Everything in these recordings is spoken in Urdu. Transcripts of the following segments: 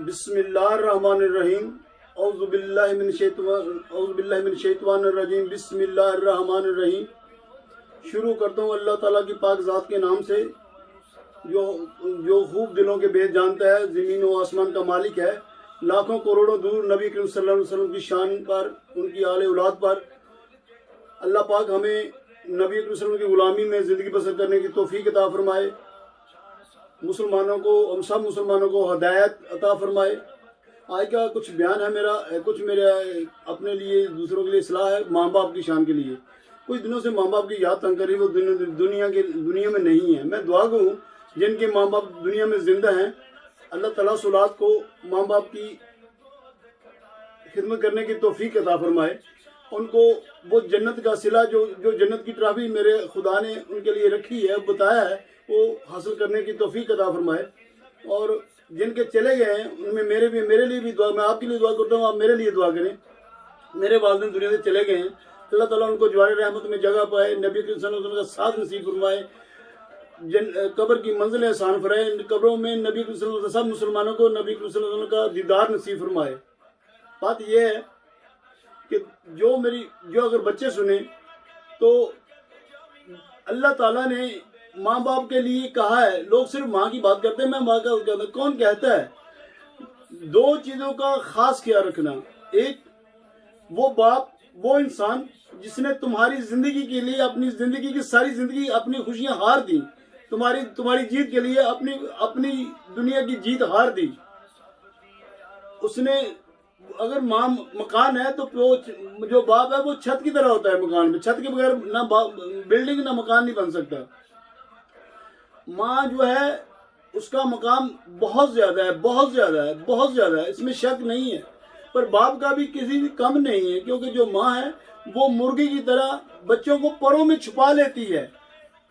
بسم اللہ الرحمن الرحیم اعوذ باللہ من الشیطان الرجیم بسم اللہ الرحمن الرحیم۔ شروع کرتا ہوں اللہ تعالیٰ کی پاک ذات کے نام سے جو خوب دلوں کے بھید جانتا ہے، زمین و آسمان کا مالک ہے۔ لاکھوں کروڑوں دور نبی کریم صلی اللہ علیہ وسلم کی شان پر، ان کی آل اولاد پر اللہ پاک ہمیں نبی کریم صلی اللہ علیہ وسلم کی غلامی میں زندگی بسر کرنے کی توفیق عطا فرمائے، مسلمانوں کو، ہم سب مسلمانوں کو ہدایت عطا فرمائے۔ آج کا کچھ بیان ہے میرا، کچھ میرے اپنے لیے، دوسروں کے لیے اصلاح ہے، ماں باپ کی شان کے لیے۔ کچھ دنوں سے ماں باپ کی یاد تنگ کری، وہ دنیا میں نہیں ہے۔ میں دعا گو ہوں جن کے ماں باپ دنیا میں زندہ ہیں، اللہ تعالیٰ اولاد کو ماں باپ کی خدمت کرنے کی توفیق عطا فرمائے، ان کو وہ جنت کا صلہ جو جنت کی ٹرافی میرے خدا نے ان کے لیے رکھی ہے، بتایا ہے، وہ حاصل کرنے کی توفیق عطا فرمائے۔ اور جن کے چلے گئے ہیں ان میں میرے لیے بھی دعا، میں آپ کے لیے دعا کرتا ہوں، آپ میرے لیے دعا کریں۔ میرے والدین دنیا سے چلے گئے ہیں، اللہ تعالیٰ ان کو جوار رحمت میں جگہ پائے، نبی کریم صلی اللہ علیہ وسلم کا ساتھ نصیب فرمائے، قبر کی منزل آسان فرمائے، قبروں میں نبی کریم صلی اللہ علیہ وسلم، سب مسلمانوں کو نبی کریم صلی اللہ علیہ وسلم کا دیدار نصیب فرمائے۔ بات یہ ہے کہ جو اگر بچے سنیں تو اللہ تعالیٰ نے ماں باپ کے لیے کہا ہے، لوگ صرف ماں کی بات کرتے ہیں، میں ماں کا کہتا ہوں، کون کہتا ہے؟ دو چیزوں کا خاص خیال رکھنا۔ ایک وہ باپ، وہ انسان جس نے تمہاری زندگی کے لیے اپنی زندگی کی ساری زندگی اپنی خوشیاں ہار دی، تمہاری جیت کے لیے اپنی دنیا کی جیت ہار دی۔ اس نے اگر ماں مکان ہے تو جو باپ ہے وہ چھت کی طرح ہوتا ہے مکان میں، چھت کے بغیر نہ بلڈنگ نہ مکان نہیں بن سکتا۔ ماں جو ہے اس کا مقام بہت زیادہ ہے، بہت زیادہ ہے، بہت زیادہ ہے، اس میں شک نہیں ہے، پر باپ کا بھی کسی بھی کم نہیں ہے، کیونکہ جو ماں ہے وہ مرغی کی طرح بچوں کو پروں میں چھپا لیتی ہے،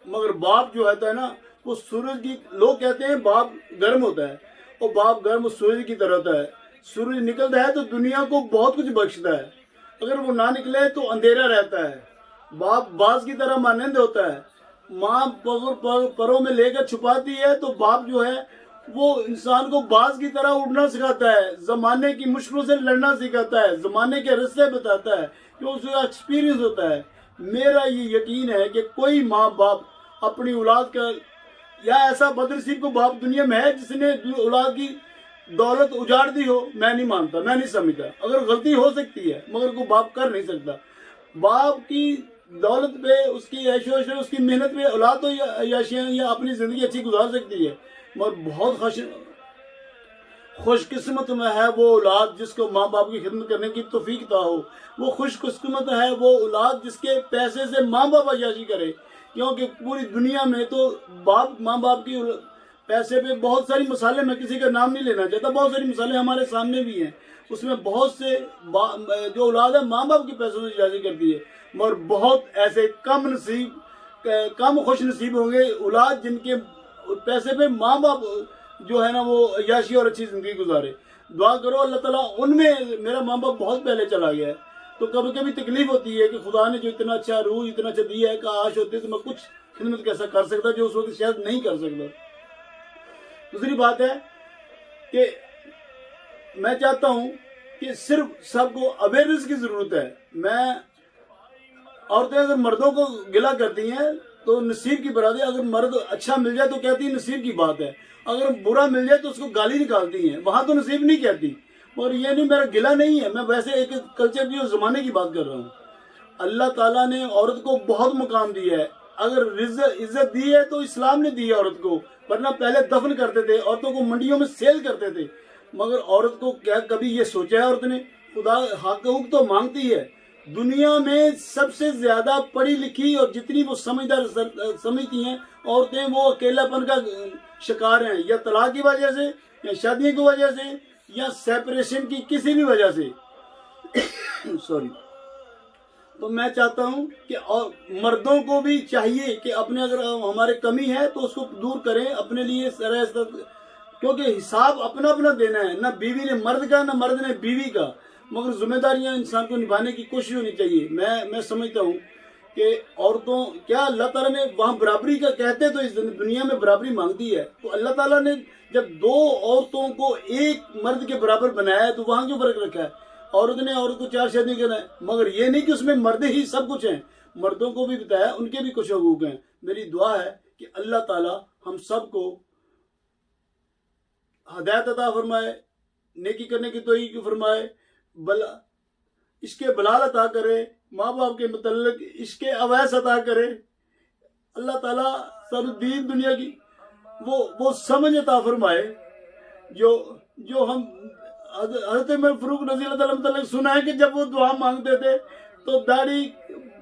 مگر باپ جو ہوتا ہے نا، وہ سورج کی، لوگ کہتے ہیں باپ گرم ہوتا ہے، اور باپ گرم سورج کی طرح ہوتا ہے۔ سورج نکلتا ہے تو دنیا کو بہت کچھ بخشتا ہے، اگر وہ نہ نکلے تو اندھیرا رہتا ہے۔ باپ باز کی طرح مانند ہوتا ہے، ماں پروں میں لے کر چھپاتی ہے، تو باپ جو ہے وہ انسان کو باز کی طرح اڑنا سکھاتا ہے، زمانے کی مشکلوں سے لڑنا سکھاتا ہے، زمانے کے رستے بتاتا ہے، جو اس کا ایکسپیرینس ہوتا ہے۔ میرا یہ یقین ہے کہ کوئی ماں باپ اپنی اولاد کا، یا ایسا بدنصیب کو باپ دنیا میں ہے جس نے اولاد کی دولت اجاڑ دی ہو، میں نہیں مانتا، میں نہیں سمجھتا۔ اگر غلطی ہو سکتی ہے مگر کوئی باپ کر نہیں سکتا۔ باپ کی دولت پہ، اس کی عیش و عشرت، اس کی محنت پہ اولاد تو یا اپنی زندگی اچھی گزار سکتی ہے، مگر بہت خوش قسمت میں ہے وہ اولاد جس کو ماں باپ کی خدمت کرنے کی توفیق عطا ہو۔ وہ خوش قسمت ہے وہ اولاد جس کے پیسے سے ماں باپ عیاشی کرے، کیونکہ پوری دنیا میں تو ماں باپ کی پیسے پہ بہت ساری مثالیں، میں کسی کا نام نہیں لینا چاہتا، بہت ساری مثالیں ہمارے سامنے بھی ہیں، اس میں بہت سے جو اولاد ہے ماں باپ کے پیسوں سے عیاشی کرتی ہے، مگر بہت ایسے کم خوش نصیب ہوں گے اولاد جن کے پیسے پہ ماں باپ جو ہے نا وہ عیاشی اور اچھی زندگی گزارے۔ دعا کرو اللہ تعالیٰ ان میں، میرا ماں باپ بہت پہلے چلا گیا ہے، تو کبھی کبھی تکلیف ہوتی ہے کہ خدا نے جو اتنا اچھا روح اتنا اچھا دیا ہے، کاش ہوتی تو میں کچھ خدمت کیسا کر سکتا جو اس وقت شاید نہیں کر سکتا۔ دوسری بات ہے کہ میں چاہتا ہوں کہ صرف سب کو اویئرنیس کی ضرورت ہے۔ عورتیں اگر مردوں کو گلا کرتی ہیں تو نصیب کی برادری، اگر مرد اچھا مل جائے تو کہتی ہے نصیب کی بات ہے، اگر برا مل جائے تو اس کو گالی نکالتی ہیں، وہاں تو نصیب نہیں کہتی۔ اور یہ نہیں، میرا گلا نہیں ہے، میں ویسے ایک کلچر کی اور زمانے کی بات کر رہا ہوں۔ اللہ تعالیٰ نے عورت کو بہت مقام دیا ہے، اگر عزت دی ہے تو اسلام نے دی ہے عورت کو، ورنہ پہلے دفن کرتے تھے، عورتوں کو منڈیوں میں سیل کرتے تھے، مگر عورت کو کیا کبھی یہ سوچا ہے عورت نے؟ خدا حقوق تو مانگتی ہے۔ دنیا میں سب سے زیادہ پڑھی لکھی اور جتنی وہ سمجھدار سمجھتی ہیں عورتیں، وہ اکیلا پن کا شکار ہیں، یا طلاق کی وجہ سے، یا شادیوں کی وجہ سے، یا سیپریشن کی کسی بھی وجہ سے۔ سوری۔ تو میں چاہتا ہوں کہ مردوں کو بھی چاہیے کہ اپنے، اگر ہمارے کمی ہے تو اس کو دور کریں، اپنے لیے کیونکہ حساب اپنا اپنا دینا ہے، نہ بیوی نے مرد کا، نہ مرد نے بیوی کا، مگر ذمہ داریاں انسان کو نبھانے کی کوشش ہونی چاہیے۔ میں سمجھتا ہوں کہ عورتوں کیا اللہ تعالیٰ نے وہاں برابری کا کہتے تو اس دنیا میں برابری مانگتی ہے، تو اللہ تعالیٰ نے جب دو عورتوں کو ایک مرد کے برابر بنایا ہے تو وہاں کیوں فرق رکھا ہے؟ عورت نے عورت کو 4 شادی کرنا ہے، مگر یہ نہیں کہ اس میں مرد ہی سب کچھ ہیں، مردوں کو بھی بتایا ان کے بھی کچھ حقوق ہیں۔ میری دعا ہے کہ اللہ تعالیٰ ہم سب کو ہدایت عطا فرمائے، نیکی کرنے کی توفیق فرمائے، عشق بلال عطا کرے، ماں باپ کے متعلق عشق اویس عطا کرے۔ اللہ تعالیٰ سارے دین دنیا کی وہ سمجھ عطا فرمائے جو ہم حضرت عمر فاروق رضی اللہ تعالیٰ متعلق سنا ہے کہ جب وہ دعا مانگتے تھے تو داڑھی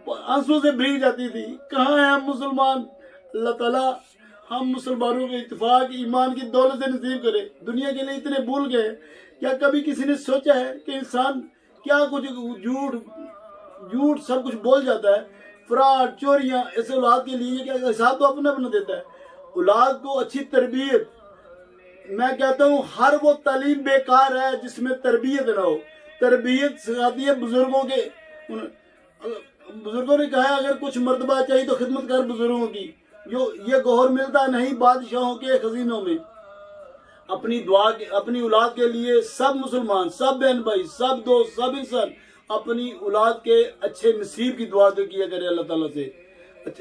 آنسو سے بھیگ جاتی تھی۔ کہاں ہیں ہم مسلمان؟ اللہ تعالیٰ ہم مسلمانوں کے اتفاق ایمان کی دولت سے نصیب کرے۔ دنیا کے لیے اتنے بھول گئے، کیا کبھی کسی نے سوچا ہے کہ انسان کیا کچھ جھوٹ سب کچھ بول جاتا ہے، فراڈ چوریاں، ایسے اولاد کے لیے کیا حساب تو اپنا دیتا ہے۔ اولاد کو اچھی تربیت، میں کہتا ہوں ہر وہ تعلیم بیکار ہے جس میں تربیت نہ ہو۔ تربیت سکھاتی ہے بزرگوں کے، بزرگوں نے کہا ہے اگر کچھ مرتبہ چاہیے تو خدمت کر بزرگوں کی، جو یہ گوہر ملتا نہیں بادشاہوں کے خزینوں میں۔ اپنی دعا اپنی اولاد کے لیے سب مسلمان، سب بہن بھائی، سب دوست، سب انسان اپنی اولاد کے اچھے نصیب کی دعا کیا کرے اللہ تعالیٰ سے۔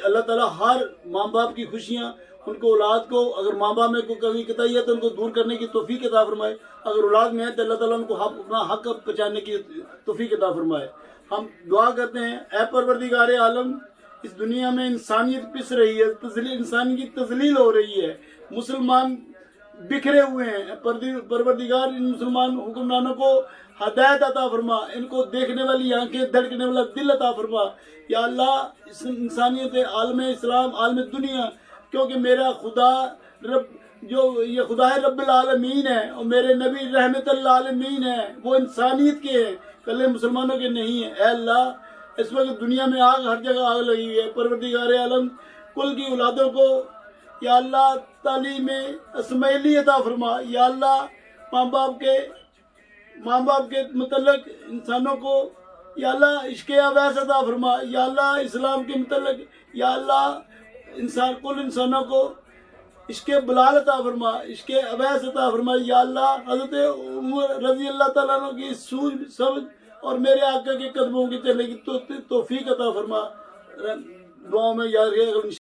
اللہ تعالیٰ ہر ماں باپ کی خوشیاں ان کو اولاد کو، اگر ماں باپ میں کوئی کمی کوتاہی ہے تو ان کو دور کرنے کی توفیق عطا فرمائے، اگر اولاد میں ہے تو اللہ تعالیٰ ان کو اپنا حق پہچاننے کی توفیق عطا فرمائے۔ ہم دعا کرتے ہیں اے پروردگار عالم، اس دنیا میں انسانیت پس رہی ہے، انسان کی تذلیل ہو رہی ہے، مسلمان بکھرے ہوئے ہیں، پروردگار ان مسلمان حکمرانوں کو ہدایت عطا فرما، ان کو دیکھنے والی آنکھیں، دھڑکنے والا دل عطا فرما یا اللہ۔ اس انسانیت عالم اسلام، عالم دنیا، کیونکہ میرا خدا یہ خدا ہے رب العالمین ہے اور میرے نبی رحمت العالمین ہے، وہ انسانیت کے ہیں، کل مسلمانوں کے نہیں ہیں۔ اے اللہ، اس وقت دنیا میں آگ، ہر جگہ آگ لگی ہوئی ہے، پروردگار عالم کل کی اولادوں کو یا اللہ تعلیم اسماعیلی عطا فرما، یا اللہ ماں باپ کے متعلق انسانوں کو یا اللہ عشق اویس عطا فرما، یا اللہ اسلام کے متعلق یا اللہ کل انسانوں کو عشق بلال عطا فرما، عشق اویس عطا فرما، یا اللہ حضرت عمر رضی اللہ تعالیٰ عنہ کی سوجھ سمجھ اور میرے آقا کے قدموں کی چلنے کی توفیق عطا فرما۔ دعاؤں میں یاد رہے۔